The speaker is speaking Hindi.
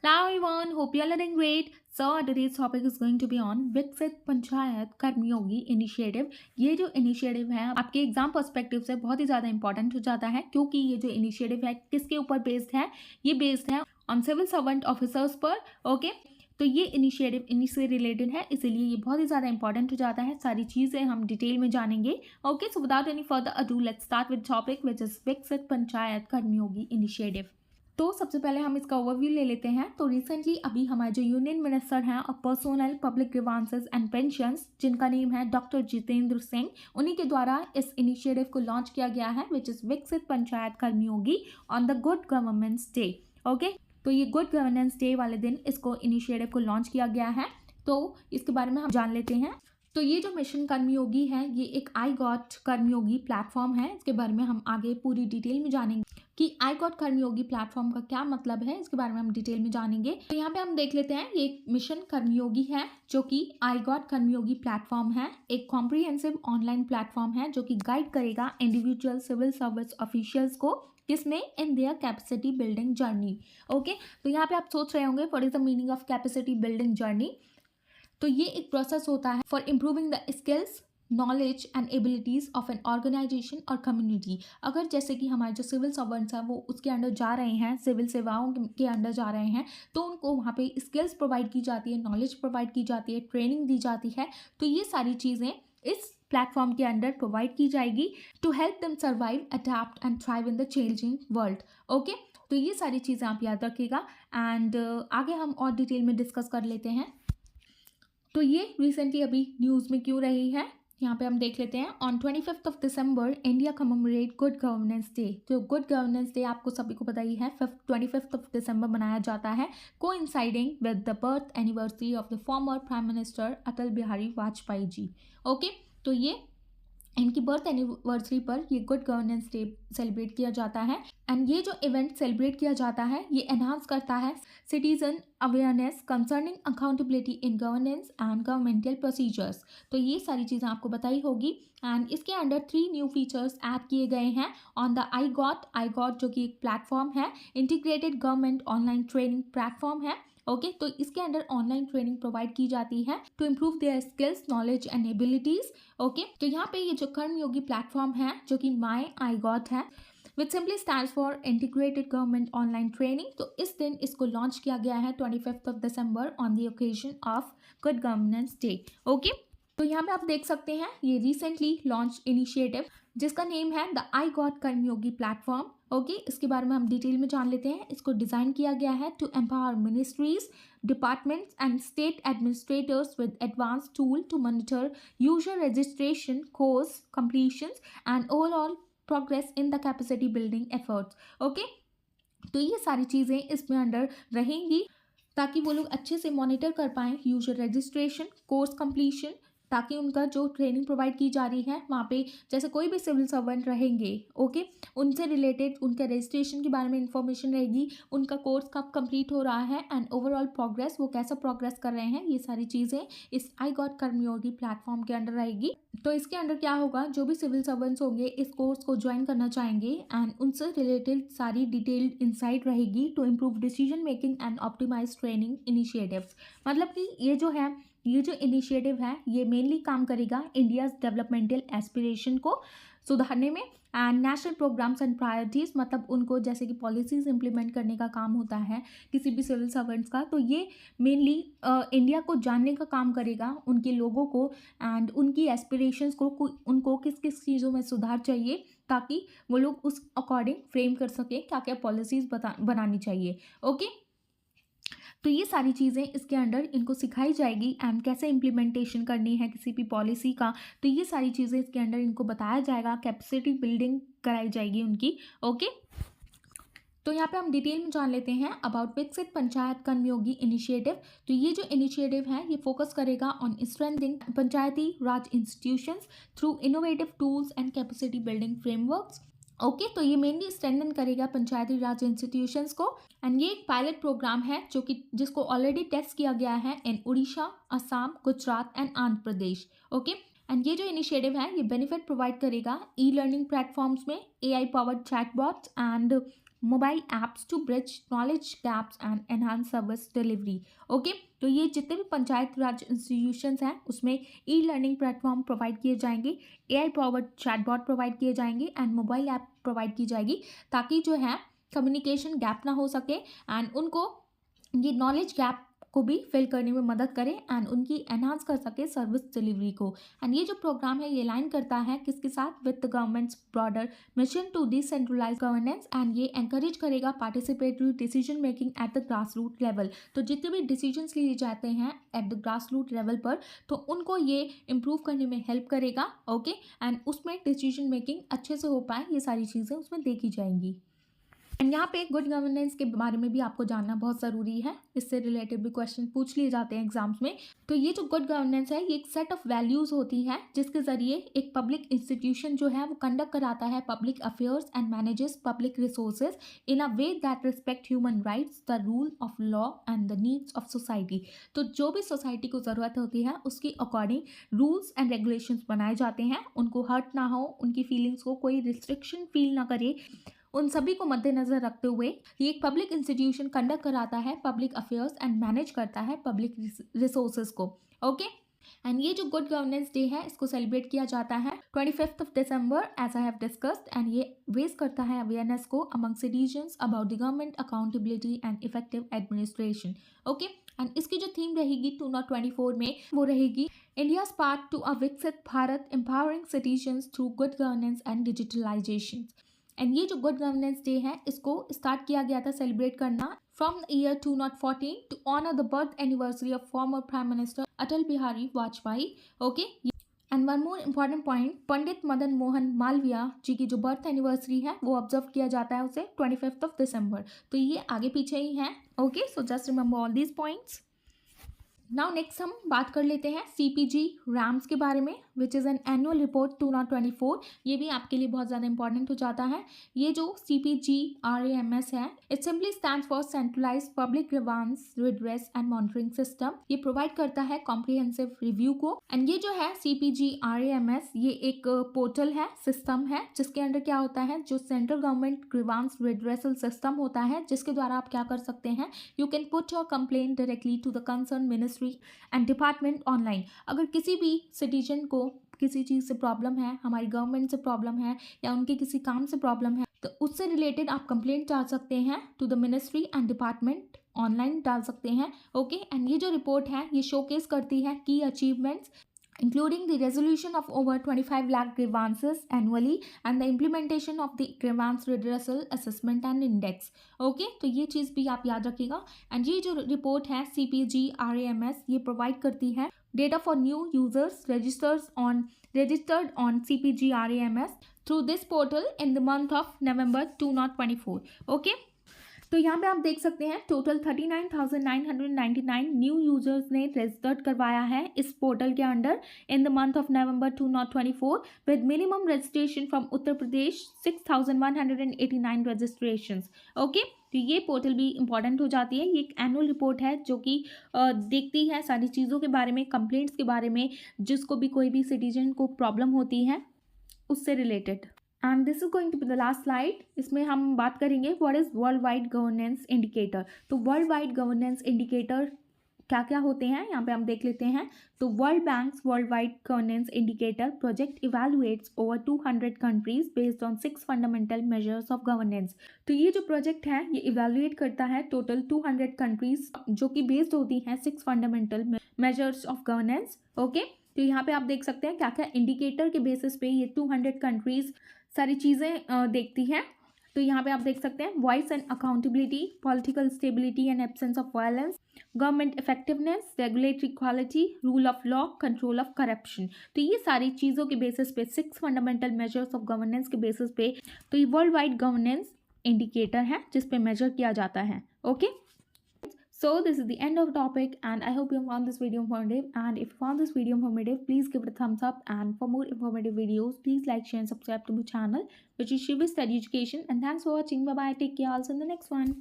Hello everyone, hope you all are doing great. So today's topic is going to be on विकसित पंचायत कर्मयोगी इनिशिएटिव। ये जो इनिशिएटिव है आपके एग्जाम पर्सपेक्टिव से बहुत ही ज़्यादा इंपॉर्टेंट हो जाता है, क्योंकि ये जो इनिशिएटिव है किसके ऊपर बेस्ड है, ये बेस्ड है ऑन सिविल सर्वेंट ऑफिसर्स पर। ओके, तो ये इनिशिएटिव इन्हीं से रिलेटेड है, इसीलिए ये बहुत ही ज़्यादा इंपॉर्टेंट हो जाता है। सारी चीज़ें हम डिटेल में जानेंगे। Okay, so without any further ado let's start with topic which is विकसित पंचायत कर्मयोगी इनिशिएटिव। तो सबसे पहले हम इसका ओवरव्यू ले लेते हैं। तो रिसेंटली अभी हमारे जो यूनियन मिनिस्टर हैं of personnel public grievances and pensions, जिनका नेम है डॉक्टर जितेंद्र सिंह, उन्हीं के द्वारा इस इनिशिएटिव को लॉन्च किया गया है विच इज़ विकसित panchayat Karmayogi on the good governance day. Okay, तो ये गुड गवर्नेंस डे वाले दिन इसको इनिशिएटिव को लॉन्च किया गया है। तो इसके बारे में हम जान लेते हैं। तो ये जो मिशन कर्मयोगी है ये एक आई गॉट कर्मयोगी प्लेटफॉर्म है। इसके बारे में हम आगे पूरी डिटेल में जानेंगे कि आई गॉट कर्मयोगी प्लेटफॉर्म का क्या मतलब है, इसके बारे में हम डिटेल में जानेंगे। तो यहाँ पे हम देख लेते हैं, ये एक मिशन कर्मयोगी है जो कि आई गॉट कर्मयोगी प्लेटफॉर्म है, एक कॉम्प्रिहेंसिव ऑनलाइन प्लेटफॉर्म है जो कि गाइड करेगा इंडिविजुअल सिविल सर्विस ऑफिशियल्स को किसमें, in their capacity building journey. Okay, तो यहाँ पे आप सोच रहे होंगे what is the meaning of capacity building journey. तो ये एक प्रोसेस होता है for improving the skills, knowledge and abilities of an organisation और कम्युनिटी। अगर जैसे कि हमारे जो सिविल सर्वेंट्स हैं वो उसके अंडर जा रहे हैं, सिविल सेवाओं के अंडर जा रहे हैं, तो उनको वहाँ पे स्किल्स प्रोवाइड की जाती है, नॉलेज प्रोवाइड की जाती है, ट्रेनिंग दी जाती है। तो ये सारी चीज़ें इस प्लेटफॉर्म के अंडर प्रोवाइड की जाएगी to help them survive, adapt and thrive in the changing world. Okay, तो ये सारी चीज़ें आप याद रखिएगा एंड आगे हम और डिटेल में डिस्कस कर लेते हैं। तो ये रिसेंटली अभी न्यूज़ में क्यों रही है, यहाँ पे हम देख लेते हैं। On 25 December India commemorate good governance day. तो गुड गवर्नेंस डे आपको सभी को पता ही है, 25 दिसंबर मनाया जाता है, coinciding with the birth anniversary of the former prime minister Atal Bihari Vajpayee ji. Okay, तो ये इनकी बर्थ एनिवर्सरी पर ये गुड गवर्नेंस डे सेलिब्रेट किया जाता है। एंड ये जो इवेंट सेलिब्रेट किया जाता है ये एनहांस करता है citizen awareness concerning accountability in governance and governmental procedures. तो ये सारी चीज़ें आपको बताई होगी। एंड इसके अंडर 3 न्यू फीचर्स ऐड किए गए हैं ऑन द आई गॉट जो कि एक प्लेटफॉर्म है, integrated government online training platform है। ओके, तो इसके अंदर ऑनलाइन ट्रेनिंग प्रोवाइड की जाती है to improve their skills, knowledge and abilities. Okay, तो यहाँ पे ये जो कर्मयोगी प्लेटफॉर्म है जो कि माई आई गॉट है, which simply stands for integrated government online training. तो इस दिन इसको लॉन्च किया गया है 25 दिसंबर on the occasion of good governance day. Okay, तो यहाँ पे आप देख सकते हैं ये रिसेंटली लॉन्च इनिशिएटिव जिसका नेम है the iGOT Karmayogi platform. Okay, इसके बारे में हम डिटेल में जान लेते हैं। इसको डिज़ाइन किया गया है to empower ministries, departments and state administrators with advance tool to monitor user registration, course completions and overall progress in the capacity building efforts. Okay, तो ये सारी चीज़ें इसमें अंडर रहेंगी ताकि वो लोग अच्छे से मॉनिटर कर पाएँ यूजर रजिस्ट्रेशन, कोर्स कंप्लीशन, ताकि उनका जो ट्रेनिंग प्रोवाइड की जा रही है वहाँ पे जैसे कोई भी सिविल सर्वेंट रहेंगे, ओके, उनसे रिलेटेड उनके रजिस्ट्रेशन के बारे में इंफॉर्मेशन रहेगी, उनका कोर्स कब कंप्लीट हो रहा है एंड ओवरऑल प्रोग्रेस, वो कैसा प्रोग्रेस कर रहे हैं, ये सारी चीज़ें इस आई गॉट कर्मयोगी प्लेटफॉर्म के अंडर रहेगी। तो इसके अंडर क्या होगा, जो भी सिविल सर्वेंट्स होंगे इस कोर्स को ज्वाइन करना चाहेंगे एंड उनसे रिलेटेड सारी डिटेल्ड इंसाइट रहेगी to improve decision making and optimise training initiatives. मतलब कि ये जो इनिशिएटिव है ये मेनली काम करेगा इंडियाज़ डेवलपमेंटल एस्पिरेशन को सुधारने में and national programmes and priorities, मतलब उनको जैसे कि पॉलिसीज़ इंप्लीमेंट करने का काम होता है किसी भी सिविल सर्वेंट्स का, तो ये मेनली इंडिया को जानने का काम करेगा, उनके लोगों को एंड उनकी एस्पिरेशंस को, उनको किस किस चीज़ों में सुधार चाहिए ताकि वो लोग उस अकॉर्डिंग फ्रेम कर सकें क्या क्या पॉलिसीज़ बनानी चाहिए। ओके, तो ये सारी चीज़ें इसके अंडर इनको सिखाई जाएगी एंड कैसे इम्प्लीमेंटेशन करनी है किसी भी पॉलिसी का, तो ये सारी चीज़ें इसके अंडर इनको बताया जाएगा, कैपेसिटी बिल्डिंग कराई जाएगी उनकी। ओके, तो यहाँ पे हम डिटेल में जान लेते हैं अबाउट विकसित पंचायत कर्मयोगी इनिशिएटिव। तो ये जो इनिशिएटिव है ये फोकस करेगा on strengthening Panchayati Raj institutions through innovative tools and capacity building frameworks. Okay, तो ये मेनली स्ट्रेंथन करेगा पंचायती राज इंस्टीट्यूशंस को एंड ये एक पायलट प्रोग्राम है जिसको ऑलरेडी टेस्ट किया गया है in Orissa, Assam, Gujarat and Andhra Pradesh. Okay, and ये जो इनिशिएटिव है ये बेनिफिट प्रोवाइड करेगा ई लर्निंग प्लेटफॉर्म्स में, AI powered chatbots and mobile apps to bridge knowledge gaps and enhance service delivery. Okay, तो ये जितने भी पंचायत राज इंस्टीट्यूशंस हैं उसमें ई लर्निंग प्लेटफॉर्म प्रोवाइड किए जाएंगे, AI पावर्ड चैटबॉट प्रोवाइड किए जाएंगे एंड मोबाइल ऐप प्रोवाइड की जाएगी, ताकि जो है कम्युनिकेशन गैप ना हो सके एंड उनको ये नॉलेज गैप को भी फिल करने में मदद करें एंड उनकी एनहांस कर सके सर्विस डिलीवरी को। एंड ये जो प्रोग्राम है ये लाइन करता है किसके साथ, with the government's broader mission to decentralise governance and ये एंकरेज करेगा participatory decision making at the grass root level. तो जितने भी डिसीजंस लिए जाते हैं at the grass root level पर, तो उनको ये इम्प्रूव करने में हेल्प करेगा। ओके, एंड उसमें डिसीजन मेकिंग अच्छे से हो पाए, ये सारी चीज़ें उसमें देखी जाएंगी। एंड यहाँ पे गुड गवर्नेंस के बारे में भी आपको जानना बहुत ज़रूरी है, इससे रिलेटेड भी क्वेश्चन पूछ लिए जाते हैं एग्जाम्स में। तो ये जो गुड गवर्नेंस है ये एक सेट ऑफ वैल्यूज़ होती है जिसके ज़रिए एक पब्लिक इंस्टीट्यूशन जो है वो कंडक्ट कराता है public affairs and manages public resources in a way that respect human rights, the rule of law and the needs of society. तो जो भी सोसाइटी को ज़रूरत होती है उसकी अकॉर्डिंग रूल्स एंड रेगुलेशंस बनाए जाते हैं, उनको हर्ट ना हो, उनकी फीलिंग्स को कोई रिस्ट्रिक्शन फील ना करे, उन सभी को मद्देनजर रखते हुए ये एक पब्लिक इंस्टीट्यूशन कंडक्ट कराता है पब्लिक अफेयर्स एंड मैनेज करता है पब्लिक रिसोर्सेज को। ओके, एंड ये जो गुड गवर्नेंस डे है इसको सेलिब्रेट किया जाता है 25 दिसंबर as I have discussed, and ये रेज करता है अवेयरनेस को among citizens about the government accountability and effective administration. Okay, and इसकी जो थीम रहेगी 2024 में वो रहेगी India's path to a Viksit Bharat, empowering citizens through good governance and digitalisation. And ये जो गुड गवर्नेंस डे है इसको स्टार्ट किया गया था सेलिब्रेट करना from the year 2014 to honour the birth anniversary of former prime minister Atal Bihari Vajpayee. Okay, and one more important point, Pandit Madan Mohan Malviya ji की जो बर्थ एनिवर्सरी है वो ऑब्जर्व किया जाता है उसे 25 दिसंबर। तो ये आगे पीछे ही है। Okay, so just remember all these points. Now next हम बात कर लेते हैं CPG रैम्स के बारे में, which is an annual report 2024। ये भी आपके लिए बहुत ज़्यादा इंपॉर्टेंट हो जाता है। ये जो CPG RAMS है it simply stands for centralise public grievance redress and monitoring system. ये प्रोवाइड करता है कॉम्प्रिहेंसिव रिव्यू को। एंड ये जो है CPG RAMS ये एक पोर्टल है, सिस्टम है, जिसके अंडर क्या होता है, जो central government grievance redressal system होता है, जिसके द्वारा आप क्या कर सकते हैं, you can put your complaint directly to the concern ministry and department online. अगर किसी भी सिटीजन को किसी चीज़ से प्रॉब्लम है, हमारी गवर्नमेंट से प्रॉब्लम है या उनके किसी काम से प्रॉब्लम है, तो उससे रिलेटेड आप कंप्लेंट डाल सकते हैं to the ministry and department online डाल सकते हैं। ओके, एंड ये जो रिपोर्ट है ये शोकेस करती है की achievements including the resolution of over 25 lakh grievances annually and the implementation of the grievance redressal assessment and index. Okay, तो ये चीज़ भी आप याद रखिएगा। एंड ये जो रिपोर्ट है CPG RAMS ये प्रोवाइड करती है data for new users registered on CPG RAMS through this portal in the month of November 2024. Okay, तो यहाँ पे आप देख सकते हैं टोटल 39,999 न्यू यूजर्स ने रजिस्टर्ड करवाया है इस पोर्टल के under in the month of November 2024 with minimum registration from Uttar Pradesh 6,189 registrations. Okay, तो ये पोर्टल भी इंपॉर्टेंट हो जाती है। ये एक एनुअल रिपोर्ट है जो कि देखती है सारी चीज़ों के बारे में, कंप्लेंट्स के बारे में, जिसको भी कोई भी सिटीजन को प्रॉब्लम होती है उससे related. And this is going to be the last slide. इसमें हम बात करेंगे what is world wide governance indicator. तो वर्ल्ड वाइड गवर्नेंस इंडिकेटर क्या क्या होते हैं यहाँ पे हम देख लेते हैं। तो world banks world wide governance indicator project evaluates over 200 countries based on 6 fundamental measures of governance. तो ये जो प्रोजेक्ट है ये इवेलुएट करता है टोटल 200 कंट्रीज जो कि बेस्ड होती हैं 6 fundamental measures of governance. Okay, तो यहाँ पे आप देख सकते हैं क्या क्या इंडिकेटर के बेसिस पे ये 200 कंट्रीज सारी चीज़ें देखती हैं। तो यहाँ पे आप देख सकते हैं voice and accountability, political stability and absence of violence, government effectiveness, regulatory quality, rule of law, control of corruption. तो ये सारी चीज़ों के बेसिस पे 6 फंडामेंटल मेजर्स ऑफ गवर्नेंस के बेसिस पे तो ये वर्ल्ड वाइड गवर्नेंस इंडिकेटर है जिस पे मेजर किया जाता है। Okay, so this is the end of the topic and I hope you found this video informative, and if you found this video informative please give it a thumbs up, and for more informative videos please like, share and subscribe to my channel which is Shivi Study Education. And thanks for watching. Bye bye, take care, also in the next one.